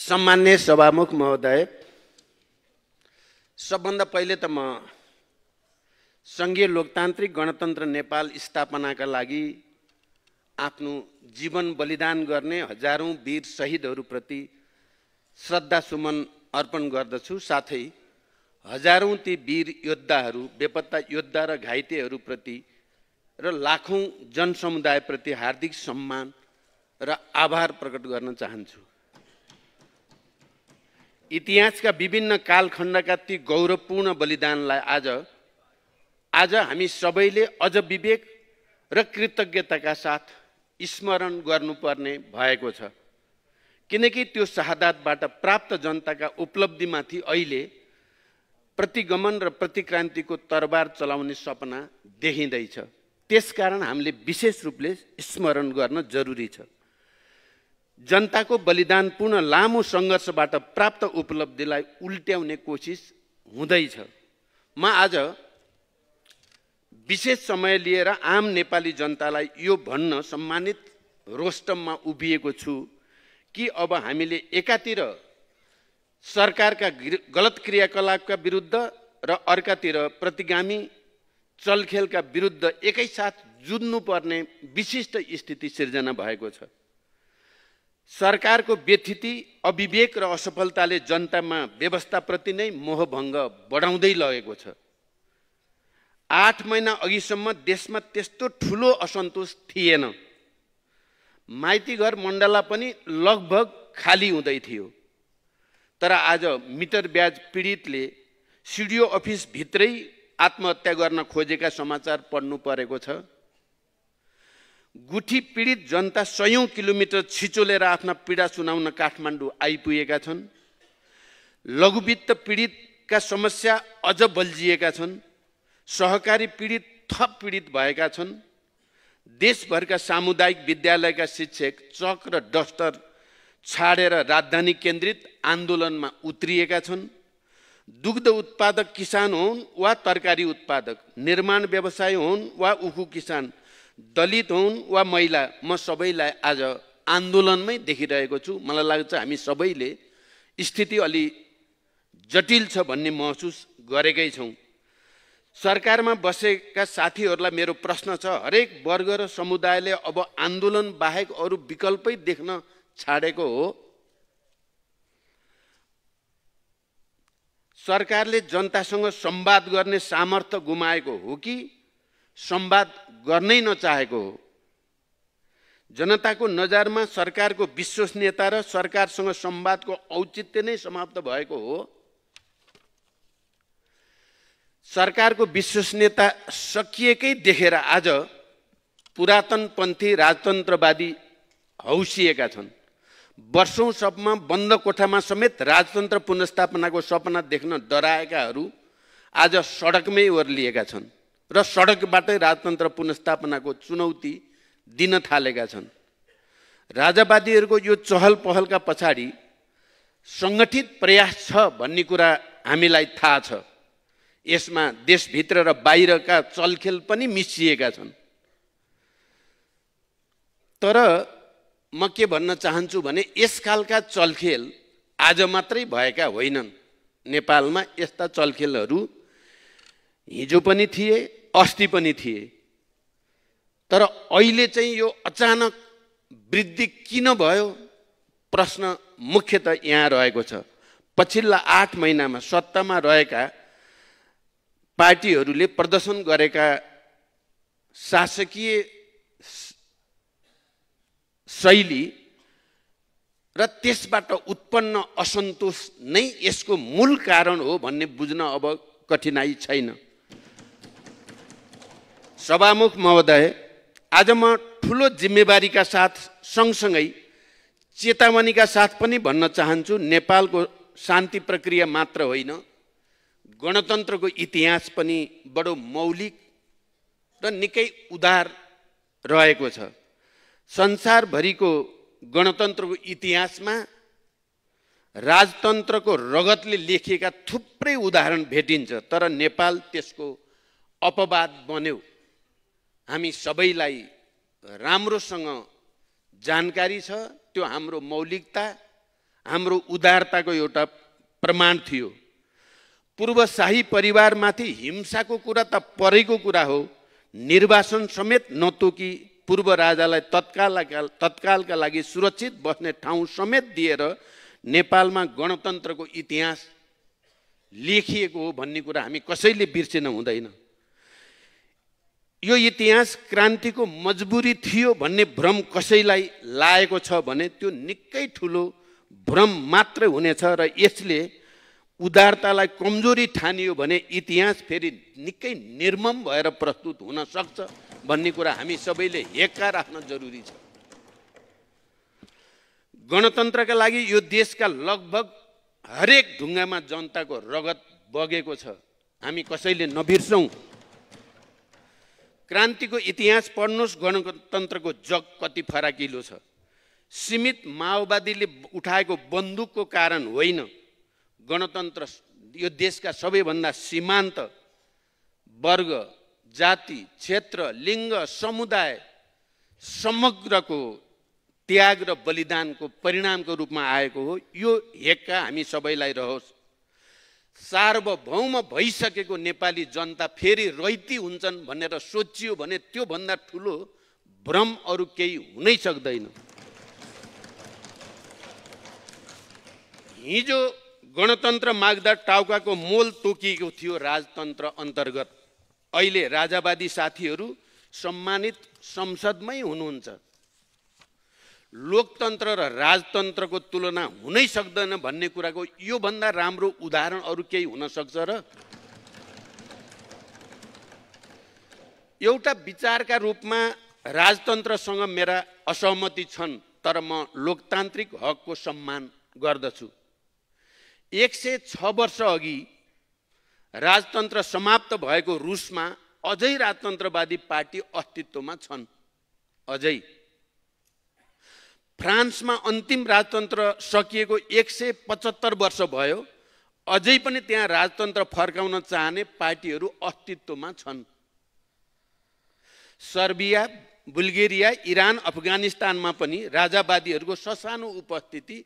सम्मान्य सभामुख महोदय, सबभन्दा पहिले त म संघीय लोकतान्त्रिक गणतन्त्र नेपाल स्थापनाका लागि आफ्नो जीवन बलिदान गर्ने हजारौं वीर शहीदहरूप्रति श्रद्धासुमन अर्पण गर्दछु। साथै हजारौं ती वीर योद्धाहरू, बेपत्ता योद्धा र घाइतेहरूप्रति र लाखौं जनसमुदायप्रति हार्दिक सम्मान र आभार प्रकट गर्न चाहन्छु। इतिहासका विभिन्न कालखण्डका ती गौरवपूर्ण बलिदानलाई आज हामी सबैले अझ विवेक र कृतज्ञताका साथ स्मरण गर्नुपर्ने भएको छ, किनकि त्यो शहादतबाट प्राप्त जनताका उपलब्धिमाथि अहिले प्रतिगमन र प्रतिक्रान्तिको तरबार चलाउने सपना देखिँदैछ। त्यसकारण हामीले विशेष रूपले स्मरण गर्न जरुरी छ। जनताको बलिदानपूर्ण लामो सङ्घर्षबाट प्राप्त उपलब्धिलाई उल्ट्याउने कोसिस हुँदैछ। म आज विशेष समय लिएर आम नेपाली जनतालाई यो भन्न सम्मानित रोस्टममा उभिएको छु कि अब हामीले एकातिर सरकारका गलत क्रियाकलापका विरुद्ध र अर्कातिर प्रतिगामी चलखेलका विरुद्ध एकैसाथ जुझ्नुपर्ने विशिष्ट स्थिति सिर्जना भएको छ। सरकारको व्यथिति, अविवेक र असफलताले जनतामा व्यवस्थाप्रति नै मोहभङ्ग बढाउँदै लगेको छ। 8 महिना अघिसम्म देशमा त्यस्तो ठुलो असन्तोष थिएन। माइतीघर मण्डला पनि लगभग खाली हुँदै थियो। तर आज मिटर ब्याज पीडितले सिडिओ अफिस भित्रै आत्महत्या गर्न खोजेका समाचार पढ्नु परेको छ। गुठी पीडित जनता 100 किलोमिटर छिचोलेर आफ्ना पीडा सुनाउन काठमाडौँ आइपुगेका छन्। लघुवित्त पीडितका समस्या अझ बल्झिएका छन्। सहकारी पीडित थप पीडित भएका छन्। देशभरका सामुदायिक विद्यालयका शिक्षक चक र डस्टर छाडेर राजधानी केन्द्रित आन्दोलनमा उत्रिएका छन्। दुग्ध उत्पादक किसान हुन् वा तरकारी उत्पादक, निर्माण व्यवसाय हुन् वा उखु किसान, दलित हुन् वा महिला, म सबैलाई आज आन्दोलनमै देखिरहेको छु। मलाई लाग्छ हामी सबैले स्थिति अलि जटिल छ भन्ने महसुस गरेकै छौँ। सरकारमा बसेका साथीहरूलाई मेरो प्रश्न छ, हरेक वर्ग र समुदायले अब आन्दोलन बाहेक अरू विकल्पै देख्न छाडेको हो? सरकारले जनतासँग संवाद गर्ने सामर्थ्य गुमाएको हो कि संवाद गर्नै नचाहेको हो? जनताको नजरमा सरकारको विश्वसनीयता र सरकारसँग संवादको औचित्य नै समाप्त भएको हो? सरकारको विश्वसनीयता सकिएकै देखेर आज पुरातनपन्थी राजतन्त्रवादी हौसिएका छन्। वर्षौंसम्म बन्द कोठामा समेत राजतन्त्र पुनर्स्थापनाको सपना देख्न डराएकाहरू आज सडकमै ओर्लिएका छन् र सडकबाटै राजतन्त्र पुनर्स्थापनाको चुनौती दिन थालेका छन्। राजावादीहरूको यो चहल पहलका पछाडि सङ्गठित प्रयास छ भन्ने कुरा हामीलाई थाहा छ। यसमा देशभित्र र बाहिरका चलखेल पनि मिसिएका छन्। तर म के भन्न चाहन्छु भने यसकालका चलखेल आज मात्रै भएका होइनन्। नेपालमा यस्ता चलखेलहरू हिजो पनि थिए, अस्ति पनि थिए। तर अहिले चाहिँ यो अचानक वृद्धि किन भयो? प्रश्न मुख्यतः यहाँ रहेको छ। पछिल्ला 8 महिनामा सत्तामा रहेका पार्टीहरूले प्रदर्शन गरेका शासकीय शैली र त्यसबाट उत्पन्न असन्तोष नै यसको मूल कारण हो भन्ने बुझ्न अब कठिनाइ छैन। सभामुख महोदय, आज म ठुलो जिम्मेवारीका साथ सँगसँगै चेतावनीका साथ पनि भन्न चाहन्छु, नेपालको शान्ति प्रक्रिया मात्र होइन, गणतन्त्रको इतिहास पनि बडो मौलिक र निकै उदार रहेको छ। संसारभरिको गणतन्त्रको इतिहासमा राजतन्त्रको रगतले लेखिएका थुप्रै उदाहरण भेटिन्छ, तर नेपाल त्यसको अपवाद बन्यो। हामी सबैलाई राम्रोसँग जानकारी छ। त्यो हाम्रो मौलिकता, हाम्रो उदारताको एउटा प्रमाण थियो। पूर्व शाही परिवारमाथि हिंसाको कुरा त परेको कुरा हो, निर्वासन समेत नतोकी पूर्व राजालाई तत्कालका लागि सुरक्षित बस्ने ठाउँ समेत दिएर नेपालमा गणतन्त्रको इतिहास लेखिएको हो भन्ने कुरा हामी कसैले बिर्सिन हुँदैन। यो इतिहास क्रान्तिको मजबुरी थियो भन्ने भ्रम कसैलाई लागेको छ भने त्यो निकै ठुलो भ्रम मात्रै हुनेछ र यसले उदारतालाई कमजोरी ठानियो भने इतिहास फेरि निकै निर्मम भएर प्रस्तुत हुन सक्छ भन्ने कुरा हामी सबैले हेक्का राख्न जरुरी छ। गणतन्त्रका लागि यो देशका लगभग हरेक ढुङ्गामा जनताको रगत बगेको छ, हामी कसैले नबिर्सौँ। क्रान्तिको इतिहास पढ्नुहोस्, गणतन्त्रको जग कति फराकिलो छ। सीमित माओवादीले उठाएको बन्दुकको कारण होइन, गणतन्त्र यो देशका सबैभन्दा सीमान्त वर्ग, जाति, क्षेत्र, लिङ्ग, समुदाय समग्रको त्याग र बलिदानको परिणामको रूपमा आएको हो। यो हेक्का हामी सबैलाई रहोस्। सार्वभौम भइसकेको नेपाली जनता फेरि रैती हुन्छन् भनेर सोचियो भने त्योभन्दा ठुलो भ्रम अरू केही हुनै सक्दैन। हिजो गणतन्त्र माग्दा टाउकाको मोल तोकिएको थियो राजतन्त्र अन्तर्गत। अहिले राजावादी साथीहरू सम्मानित संसदमै हुनुहुन्छ। लोकतन्त्र र राजतन्त्रको तुलना हुनै सक्दैन भन्ने कुराको योभन्दा राम्रो उदाहरण अरू केही हुन सक्छ र? एउटा विचारका रूपमा राजतन्त्रसँग मेरा असहमति छन्, तर म लोकतान्त्रिक हकको सम्मान गर्दछु। 106 वर्ष अघि राजतन्त्र समाप्त भएको रुसमा अझै राजतन्त्रवादी पार्टी अस्तित्वमा छन्। अझै फ्रान्समा अन्तिम राजतन्त्र सकिएको 175 वर्ष भयो, अझै पनि त्यहाँ राजतन्त्र फर्काउन चाहने पार्टीहरू अस्तित्वमा छन्। सर्बिया, बुल्गेरिया, इरान, अफगानिस्तानमा पनि राजावादीहरूको ससानो उपस्थिति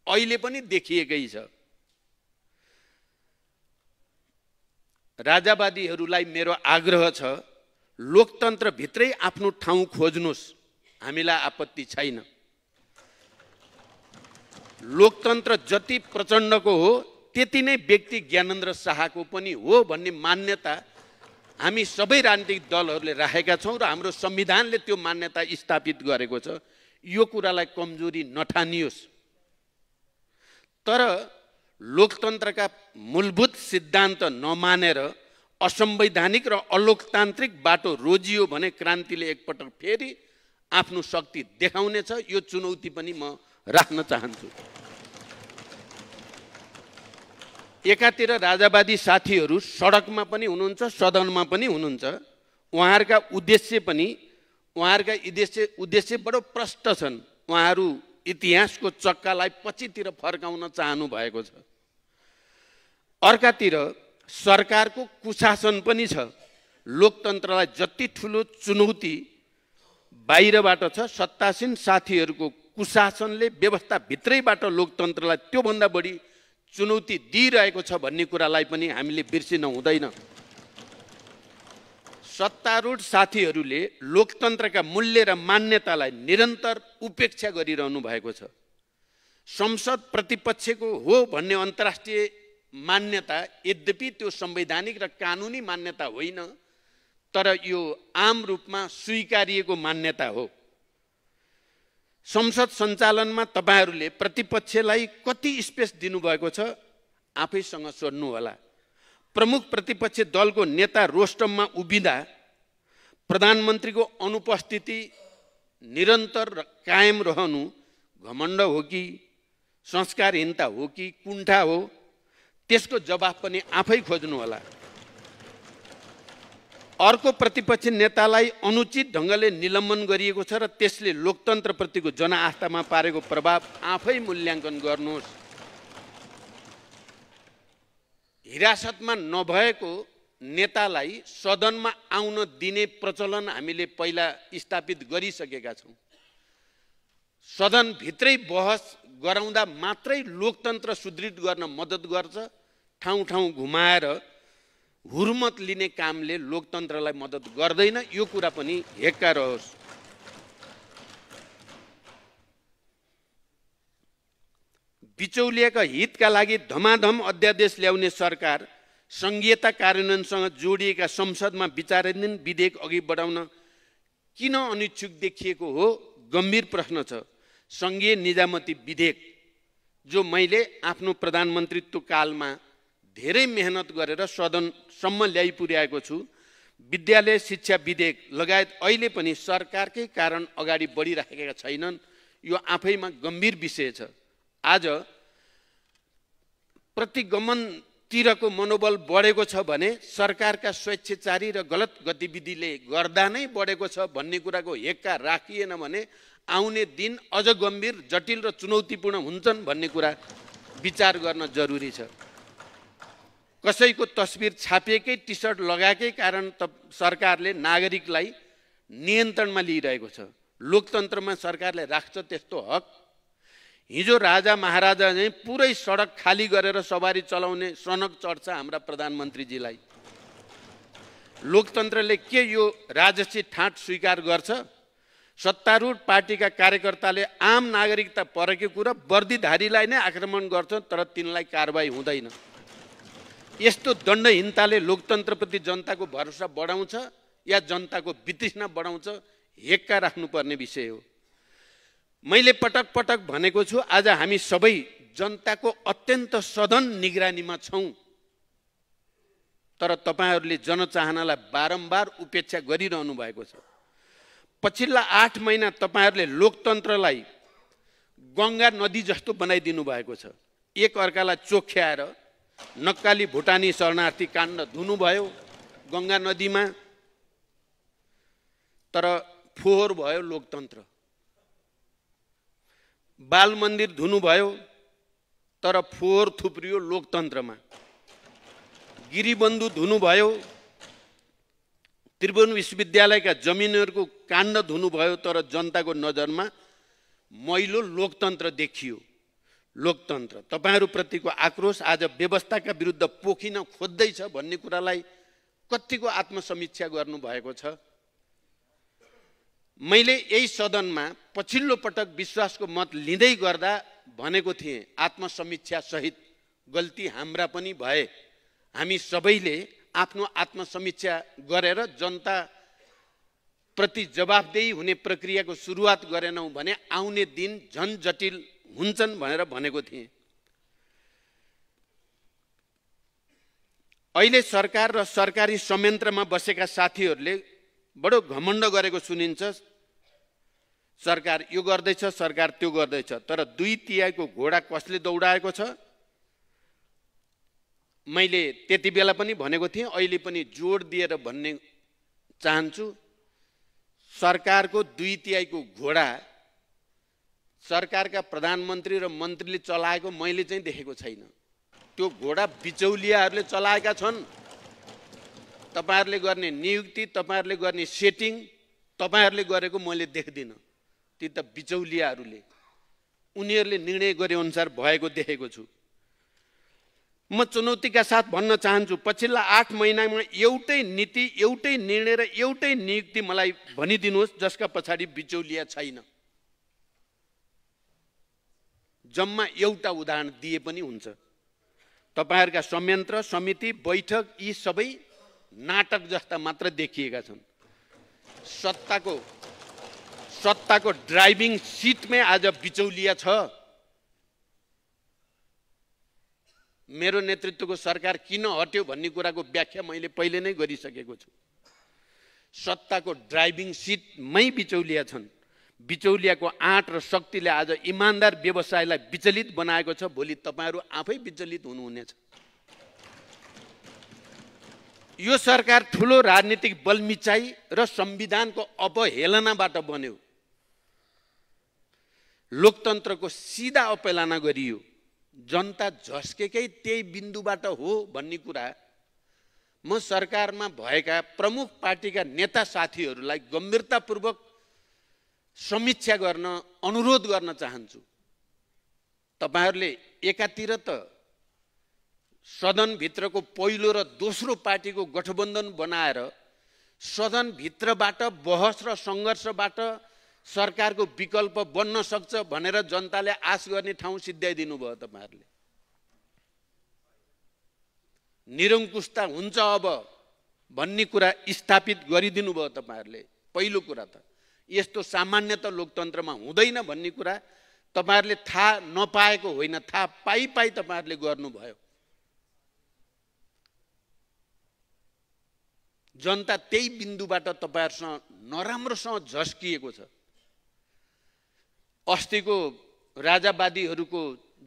अहिले पनि देखिएकै छ। राजावादीहरूलाई मेरो आग्रह छ, लोकतन्त्रभित्रै आफ्नो ठाउँ खोज्नुहोस्, हामीलाई आपत्ति छैन। लोकतन्त्र जति प्रचण्डको हो त्यति नै व्यक्ति ज्ञानेन्द्र शाहको पनि हो भन्ने मान्यता हामी सबै राजनीतिक दलहरूले राखेका छौँ र हाम्रो संविधानले त्यो मान्यता स्थापित गरेको छ। यो कुरालाई कमजोरी नठानियोस्। तर लोकतन्त्रका मूलभूत सिद्धान्त नमानेर असंवैधानिक र अलोकतान्त्रिक बाटो रोजियो भने क्रान्तिले एकपटक फेरि आफ्नो शक्ति देखाउनेछ। यो चुनौती पनि म राख्न चाहन्छु। एकातिर राजावादी साथीहरू सडकमा पनि हुनुहुन्छ, सदनमा पनि हुनुहुन्छ। उहाँहरूका उद्देश्य बडो प्रष्ट छन्। उहाँहरू इतिहासको चक्कालाई पछितिर फर्काउन चाहनु भएको छ। अर्कातिर सरकारको कुशासन पनि छ। लोकतन्त्रलाई जति ठुलो चुनौती बाहिरबाट छ, सत्तासीन साथीहरूको कुशासनले व्यवस्थाभित्रैबाट लोकतन्त्रलाई त्योभन्दा बढी चुनौती दिइरहेको छ भन्ने कुरालाई पनि हामीले बिर्सिन हुँदैन। सत्तारूढ साथीहरूले लोकतन्त्रका मूल्य र मान्यतालाई निरन्तर उपेक्षा गरिरहनु भएको छ। संसद प्रतिपक्षको हो भन्ने अन्तर्राष्ट्रिय मान्यता यद्यपि त्यो संवैधानिक र कानुनी मान्यता होइन, तर यो आम रूपमा स्वीकारिएको मान्यता हो। संसद सञ्चालनमा तपाईहरूले प्रतिपक्षलाई कति स्पेस दिनुभएको छ आफैसँग सोध्नु होला। प्रमुख प्रतिपक्ष दलको नेता रोस्टममा उभिँदा प्रधानमन्त्रीको अनुपस्थिति निरन्तर कायम रहनु घमण्ड हो कि संस्कारहीनता हो कि कुण्ठा हो, त्यसको जवाफ पनि आफै खोज्नु होला। अर्को प्रतिपक्ष नेतालाई अनुचित ढङ्गले निलम्बन गरिएको छ र त्यसले लोकतन्त्रप्रतिको जनआस्थामा पारेको प्रभाव आफै मूल्याङ्कन गर्नुहोस्। हिरासतमा नभएको नेतालाई सदनमा आउन दिने प्रचलन हामीले पहिला स्थापित गरिसकेका छौँ। सदनभित्रै बहस गराउँदा मात्रै लोकतन्त्र सुदृढ गर्न मद्दत गर्छ। ठाउँ ठाउँ घुमाएर हुर्मत लिने कामले लोकतन्त्रलाई मद्दत गर्दैन। यो कुरा पनि हेक्का रहोस्। बिचौलियाका हितका लागि धमाधम अध्यादेश ल्याउने सरकार संघीयता कार्यान्वयनसँग जोडिएका संसदमा विचाराधीन विधेयक अघि बढाउन किन अनिच्छुक देखिएको हो? गम्भीर प्रश्न छ। संघीय निजामती विधेयक जो मैले आफ्नो प्रधानमन्त्रीत्व कालमा धेरै मेहनत गरेर सदनसम्म ल्याइ पुर्याएको छु, विद्यालय शिक्षा विधेयक लगायत अहिले पनि सरकारकै कारण अगाडि बढिराखेका छैनन्। यो आफैमा गम्भीर विषय छ। आज प्रतिगमनतिरको मनोबल बढेको छ भने सरकारका स्वेच्छाचारी र गलत गतिविधिले गर्दा नै बढेको छ भन्ने कुराको हेक्का राखिएन भने आउने दिन अझ गम्भीर, जटिल र चुनौतीपूर्ण हुन्छन् भन्ने कुरा विचार गर्न जरुरी छ। कसैको तस्बिर छापिएकै टी सर्ट लगाएकै कारण सरकारले नागरिकलाई नियन्त्रणमा लिइरहेको छ। लोकतन्त्रमा सरकारले राख्छ त्यस्तो हक? हिजो राजा महाराजा नै पुरै सडक खाली गरेर सवारी चलाउने सनक चढ्छ हाम्रा प्रधानमन्त्रीजीलाई। लोकतन्त्रले के यो राजसी ठाट स्वीकार गर्छ? सत्तारूढ पार्टीका कार्यकर्ताले आम नागरिकता परेको कुरा वर्दीधारीलाई नै आक्रमण गर्छ, तर तिनलाई कारबाही हुँदैन। यस्तो दण्डहीनताले लोकतन्त्रप्रति जनताको भरोसा बढाउँछ या जनताको वितृष्णा बढाउँछ? हेक्का राख्नुपर्ने विषय हो। मैले पटक पटक भनेको छु, आज हामी सबै जनताको अत्यन्त सधन निगरानीमा छौँ। तर तपाईहरूले जनचाहनालाई बारम्बार उपेक्षा गरिरहनु भएको छ। पछिल्ला 8 महिना तपाईहरूले लोकतन्त्रलाई गङ्गा नदी जस्तो बनाइदिनु भएको छ। एक अर्कालाई चोख्याएर नक्काली भुटानी शरणार्थी काण्ड धुनुभयो गङ्गा नदीमा, तर फोहोर भयो लोकतन्त्र। बाल मन्दिर धुनुभयो, तर फोहोर थुप्रियो लोकतन्त्रमा। गिरिबन्धु धुनुभयो, त्रिभुवन विश्वविद्यालयका जमिनहरूको काण्ड धुनुभयो, तर जनताको नजरमा मैलो लोकतन्त्र देखियो। लोकतन्त्र तपाईहरूप्रतिको आक्रोश आज व्यवस्थाका विरुद्ध पोखिन खोज्दैछ भन्ने कुरालाई कतिको आत्मसमीक्षा गर्नुभएको छ? मैले यही सदनमा पछिल्लो पटक विश्वासको मत लिँदै गर्दा भनेको थिएँ, आत्मसमीक्षा सहित गल्ती हाम्रा पनि भए। हामी सबैले आफ्नो आत्मसमीक्षा गरेर जनता प्रति जवाफदेही हुने प्रक्रियाको सुरुवात गरेनौँ भने आउने दिन झन जटिल हुन्छन् भनेर भनेको थिएँ। अहिले सरकार र सरकारी संयन्त्रमा बसेका साथीहरूले बडो घमण्ड गरेको सुनिन्छ। सरकार यो गर्दैछ, सरकार त्यो गर्दैछ, तर 2/3 घोडा कसले दौडाएको छ? मैले त्यति बेला पनि भनेको थिएँ, अहिले पनि जोड दिएर भन्ने चाहन्छु। सरकारको 2/3 घोडा सरकारका प्रधानमन्त्री र मन्त्रीले चलाएको मैले चाहिँ देखेको छैन। त्यो घोडा बिचौलियाहरूले चलाएका छन्। तपाईहरूले गर्ने नियुक्ति, तपाईहरूले गर्ने सेटिङ तपाईहरूले गरेको मैले देख्दिनँ। ती त बिचौलियाहरूले, उनीहरूले निर्णय गरे अनुसार भएको देखेको छु। म चुनौतीका साथ भन्न चाहन्छु, पछिल्ला 8 महिनामा एउटै नीति, एउटै निर्णय र एउटै नियुक्ति मलाई भनिदिनुहोस् जसका पछाडि बिचौलिया छैन। जम्मा एउटा उदाहरण दिए पनि हुन्छ। तपाईहरूका संयन्त्र, समिति, बैठक यी सबै नाटक जस्ता मात्र देखिएका छन्। सत्ताको ड्राइभिङ सिटमै आज बिचौलिया छ। मेरो नेतृत्वको सरकार किन हट्यो भन्ने कुराको व्याख्या मैले पहिले नै गरिसकेको छु। सत्ताको ड्राइभिङ सिटमै बिचौलिया छन्। बिचौलियाको आँट र शक्तिले आज इमान्दार व्यवसायलाई विचलित बनाएको छ। भोलि तपाईहरू आफै विचलित हुनुहुनेछ। यो सरकार ठुलो राजनीतिक बलमिचाइ र संविधानको अपहेलनाबाट बन्यो। लोकतन्त्रको सिधा अपहेलना गरियो। जनता झस्केकै त्यही बिन्दुबाट हो भन्ने कुरा म सरकारमा भएका प्रमुख पार्टीका नेता साथीहरूलाई गम्भीरतापूर्वक समीक्षा गर्न अनुरोध गर्न चाहन्छु। तपाईहरुले एकातिर त सदनभित्रको पहिलो र दोस्रो पार्टीको गठबन्धन बनाएर सदनभित्रबाट बहस र सङ्घर्षबाट सरकारको विकल्प बन्न सक्छ भनेर जनताले आश गर्ने ठाउँ सिद्ध्याइदिनु भयो तपाईहरुले। निरङ्कुशता हुन्छ अब भन्ने कुरा स्थापित गरिदिनु भयो तपाईहरुले। पहिलो कुरा त यस्तो सामान्य त लोकतन्त्रमा हुँदैन भन्ने कुरा तपाईहरुले थाहा नपाएको होइन, थाहा पाई तपाईहरुले गर्नुभयो। जनता त्यही बिन्दुबाट तपाईहरुसँग नराम्रोसँग झस्किएको छ। अस्तिको राजावादीहरूको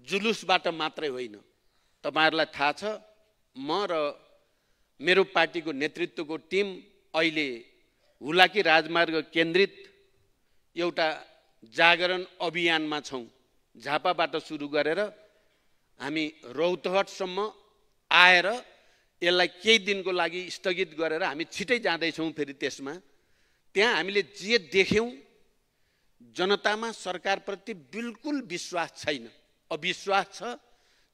जुलुसबाट मात्रै होइन, तपाईहरुलाई थाहा छ म र मेरो पार्टीको नेतृत्वको टिम अहिले हुलाकी राजमार्ग केन्द्रित एउटा जागरण अभियानमा छौं। झापाबाट सुरु गरेर हामी रौतहटसम्म आएर यसलाई केही दिनको लागि स्थगित गरेर हामी छिटै जाँदैछौँ। फेरि त्यसमा त्यहाँ हामीले जे देख्यौं जनतामा सरकारप्रति बिल्कुल विश्वास छैन, अविश्वास छ।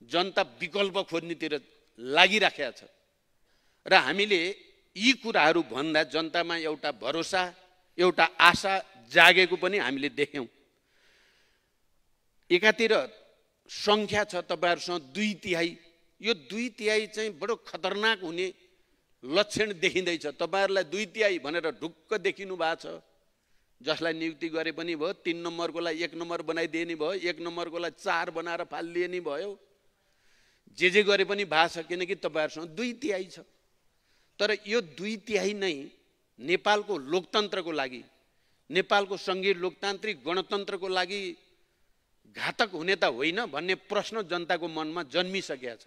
जनता विकल्प खोज्नेतिर लागिराखेको छ र हामीले यी कुराहरू भन्दा जनतामा एउटा भरोसा, एउटा आशा जागेको पनि हामीले देख्यौं। एकातिर संख्या छ तपाईहरुसँग 2/3, यो 2/3 चाहिँ बडो खतरनाक हुने लक्षण देखिँदैछ। तपाईहरुलाई 2/3 भनेर ढुक्क देखिनु भएको छ। जसलाई नियुक्ति गरे पनि भयो, 3 नम्बरकोलाई 1 नम्बर बनाइदिने भयो, 1 नम्बरकोलाई 4 बनाएर फालिदिने भयो, जे गरे पनि भएको छ, किनकि तपाईहरुसँग 2/3 छ। तर यो 2/3 नै नेपालको लोकतन्त्रको लागि, नेपालको संघीय लोकतान्त्रिक गणतन्त्रको लागि घातक हुने त होइन भन्ने प्रश्न जनताको मनमा जन्मिसकेको छ।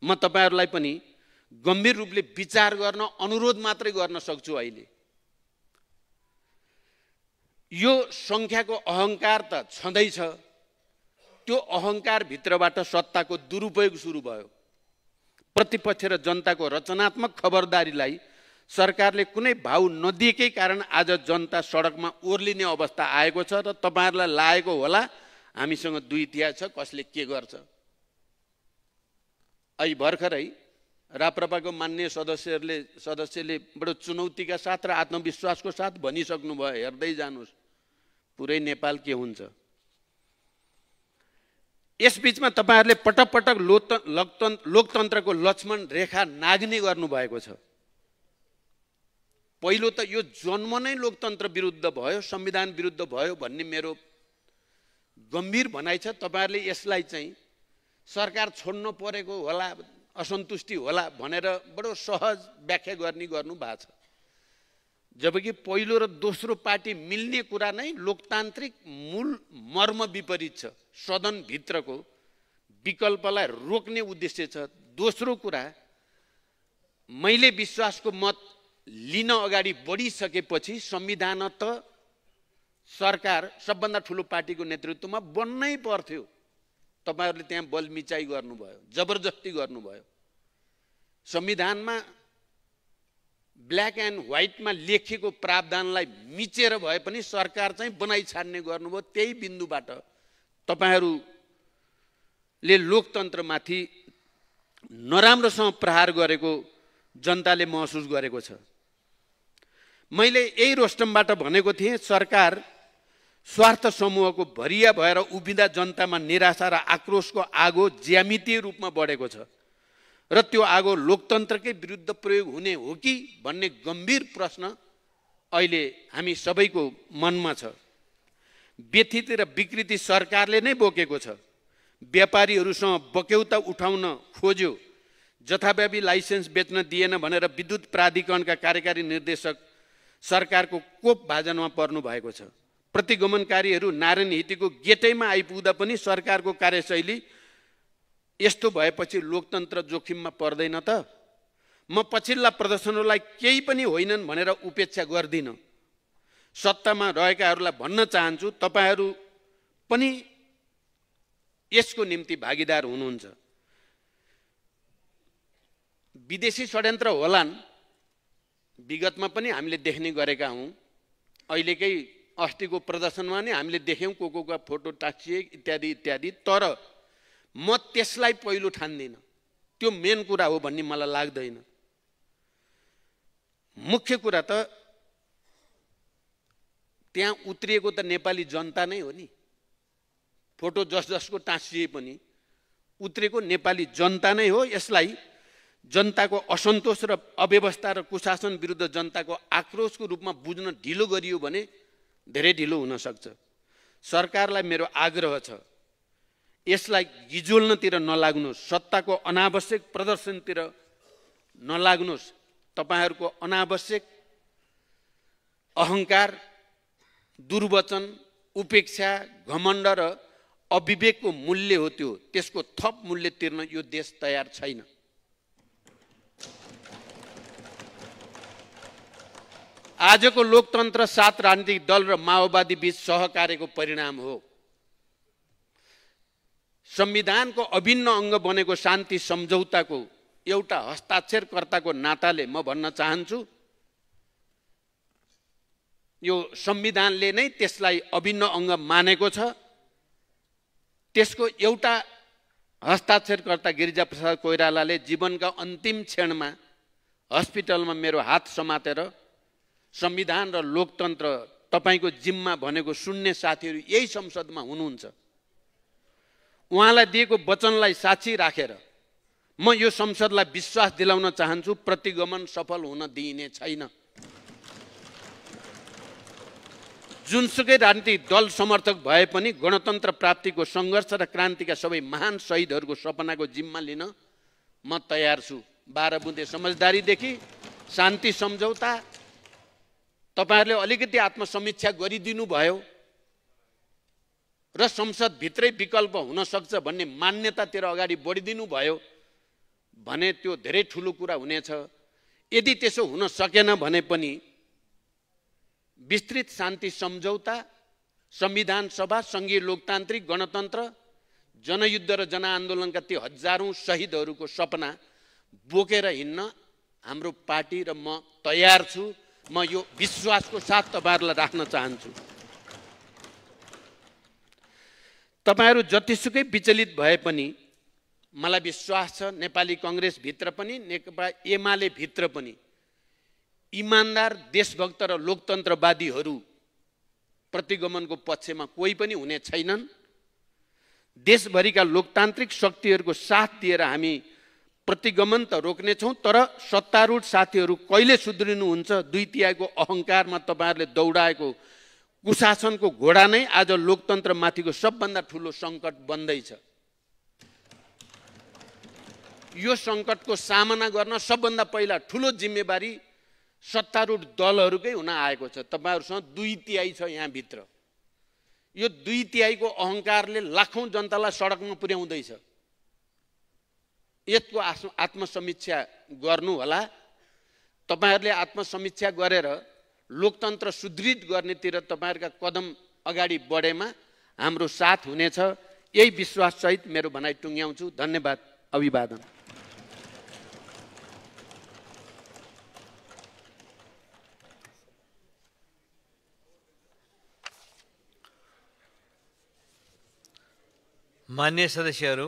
म तपाईहरुलाई पनि गम्भीर रूपले विचार गर्न अनुरोध मात्रै गर्न सक्छु। अहिले यो संख्याको अहंकार त छँदैछ, त्यो अहंकार भित्रबाट सत्ताको दुरुपयोग सुरु भयो। प्रतिपक्ष र जनताको रचनात्मक खबरदारीलाई सरकारले कुनै भाउ नदिएकै कारण आज जनता सडकमा ओर्लिने अवस्था आएको छ र तपाईहरुलाई लागेको होला हामीसँग 2/3 छ, कसले के गर्छ। अहिले भर्खरै राप्रपाको मान्य सदस्यले बडो चुनौतीका साथ र आत्मविश्वासको साथ भनिसक्नु भयो, हेर्दै जानुस् पुरै नेपाल के हुन्छ। यसबीचमा तपाईहरुले पटक पटक लोकतन्त्रको लक्ष्मण रेखा नाग्ने गर्नुभएको छ। पहिलो त यो जन्म नै लोकतन्त्र विरुद्ध भयो, संविधान विरुद्ध भयो भन्ने मेरो गम्भीर भनाइ छ। तपाईहरुले यसलाई चाहिँ सरकार छोड्नु परेको होला, असन्तुष्टि होला भनेर बडो सहज व्याख्या गर्नु भएको छ। जबकि पहिलो र दोस्रो पार्टी मिल्ने कुरा नै लोकतान्त्रिक मूल मर्म विपरीत छ। सदन भित्रको विकल्पलाई रोक्ने उद्देश्य छ। दोस्रो कुरा, मैले विश्वासको मत लिन अगाडि बढिसकेपछि संविधान त सरकार सबभन्दा ठुलो पार्टीको नेतृत्वमा बन्नै पर्थ्यो। तपाईहरुले त्यहाँ बलमिचाइ गर्नुभयो, जबरजस्ती गर्नुभयो। संविधानमा ब्ल्याक एन्ड व्हाइटमा लेखिएको प्रावधानलाई मिचेर भए पनि सरकार चाहिँ बनाइ छाड्ने गर्नुभयो। त्यही बिन्दुबाट तपाईहरुले लोकतन्त्रमाथि नराम्रोसँग प्रहार गरेको जनताले महसुस गरेको छ। मैले यही रोस्टमबाट भनेको थिएँ, सरकार स्वार्थ समूहको भरिया भएर उभिँदा जनतामा निराशा र आक्रोशको आगो ज्यामितीय रूपमा बढेको छ र त्यो आगो लोकतन्त्रकै विरुद्ध प्रयोग हुने हो कि भन्ने गम्भीर प्रश्न अहिले हामी सबैको मनमा छ। व्यथित र विकृति सरकारले नै बोकेको छ। व्यापारीहरूसँग बक्यौता उठाउन खोज्यो, जथाव्यापी लाइसेन्स बेच्न दिएन भनेर विद्युत प्राधिकरणका कार्यकारी निर्देशक सरकारको कोप भाजनमा पर्नु भएको छ। प्रतिगमनकारीहरू नारायण हिटीको गेटैमा आइपुग्दा पनि सरकारको कार्यशैली यस्तो भएपछि लोकतन्त्र जोखिममा पर्दैन त? म पछिल्ला प्रदर्शनहरूलाई केही पनि होइनन् भनेर उपेक्षा गर्दिन। सत्तामा रहेकाहरूलाई भन्न चाहन्छु, तपाईहरू पनि यसको निम्ति भागीदार हुनुहुन्छ। विदेशी षड्यन्त्र होलान्, विगतमा पनि हामीले देख्ने गरेका हौं। अहिलेकै अस्तिको प्रदर्शनमा नि हामीले देख्यौँ को फोटो टाँसिए इत्यादि इत्यादि। तर म त्यसलाई पहिलो ठान्दिनँ, त्यो मेन कुरा हो भन्ने मलाई लाग्दैन। मुख्य कुरा त त्यहाँ उत्रिएको त नेपाली जनता नै हो नि। फोटो जसको टाँसिए पनि उत्रेको नेपाली जनता नै हो। यसलाई जनताको असन्तोष र अव्यवस्था र कुशासन विरुद्ध जनताको आक्रोशको रूपमा बुझ्न ढिलो गरियो भने धेरै ढिलो हुन सक्छ। सरकारलाई मेरो आग्रह छ, यसलाई गिजोल्नतिर नलाग्नुहोस्, सत्ताको अनावश्यक प्रदर्शनतिर नलाग्नुहोस्। तपाईहरूको अनावश्यक अहङ्कार, दुर्वचन, उपेक्षा, घमण्ड र अविवेकको मूल्य हो त्यो। त्यसको थप मूल्य तिर्न यो देश तयार छैन। आजको लोकतन्त्र 7 राजनीतिक दल र माओवादी बीच सहकार्यको परिणाम हो। संविधानको अभिन्न अङ्ग बनेको शान्ति सम्झौताको एउटा हस्ताक्षरकर्ताको नाताले म भन्न चाहन्छु, यो संविधानले नै त्यसलाई अभिन्न अङ्ग मानेको छ। त्यसको एउटा हस्ताक्षरकर्ता गिरिजाप्रसाद कोइरालाले जीवनका अन्तिम क्षणमा हस्पिटलमा मेरो हात समातेर संविधान र लोकतन्त्र तपाईको जिम्मा भनेको सुन्ने साथीहरू यही संसदमा हुनुहुन्छ। उहाँलाई दिएको वचनलाई साक्षी राखेर म यो संसदलाई विश्वास दिलाउन चाहन्छु, प्रतिगमन सफल हुन दिइने छैन। जुनसुकै राजनीतिक दल समर्थक भए पनि गणतन्त्र प्राप्तिको सङ्घर्ष र क्रान्तिका सबै महान शहीदहरूको सपनाको जिम्मा लिन म तयार छु। 12 बुँदे समझदारीदेखि शान्ति सम्झौता तपाईहरुले अलिकति आत्मसमीक्षा गरिदिनु भयो र संसद भित्रै विकल्प हुन सक्छ भन्ने मान्यतातिर अगाडि बढिदिनु भयो भने त्यो धेरै ठूलो कुरा हुनेछ। यदि त्यसो हुन सकेन भने पनि विस्तृत शान्ति सम्झौता, संविधान सभा, संघीय लोकतान्त्रिक गणतन्त्र, जनयुद्ध र जनआन्दोलनका ती हजारौं शहीदहरूको सपना बोकेर हिँड्न हाम्रो पार्टी र म तयार छु। म यो विश्वासको साथ तपाईहरुलाई राख्न चाहन्छु। तपाईहरु जतिसुकै विचलित भए पनि मलाई विश्वास छ नेपाली कांग्रेस भित्र पनि नेकपा एमाले भित्र पनि इमानदार देशभक्त र लोकतन्त्रवादीहरू प्रतिगमनको पक्षमा कोही पनि हुने छैनन्। देशभरिका लोकतान्त्रिक शक्तिहरूको साथ दिएर हामी प्रतिगमन त रोक्नेछौँ, तर सत्तारूढ साथीहरू कहिले सुध्रिनुहुन्छ? 2/3 अहङ्कारमा तपाईहरुले दौडाएको कुशासनको घोडा नै आज लोकतन्त्रमाथिको सबभन्दा ठूलो संकट बन्दैछ। यो संकटको सामना गर्न सबभन्दा पहिला ठूलो जिम्मेवारी सत्तारूढ दलहरूकै हुन आएको छ। तपाईहरुसँग 2/3 छ यहाँ भित्र। यो 2/3 अहङ्कारले लाखौं जनतालाई सडकमा पुर्याउँदैछ। यसको आत्मसमीक्षा गर्नु होला। तपाईहरुले आत्मसमीक्षा गरेर लोकतन्त्र सुदृढ गर्नेतिर तपाईहरुका कदम अगाडि बढेमा हाम्रो साथ हुनेछ। यही विश्वास सहित मेरो भनाइ टुङ्ग्याउँछु। धन्यवाद। अभिवादन। मान्य सदस्यहरू,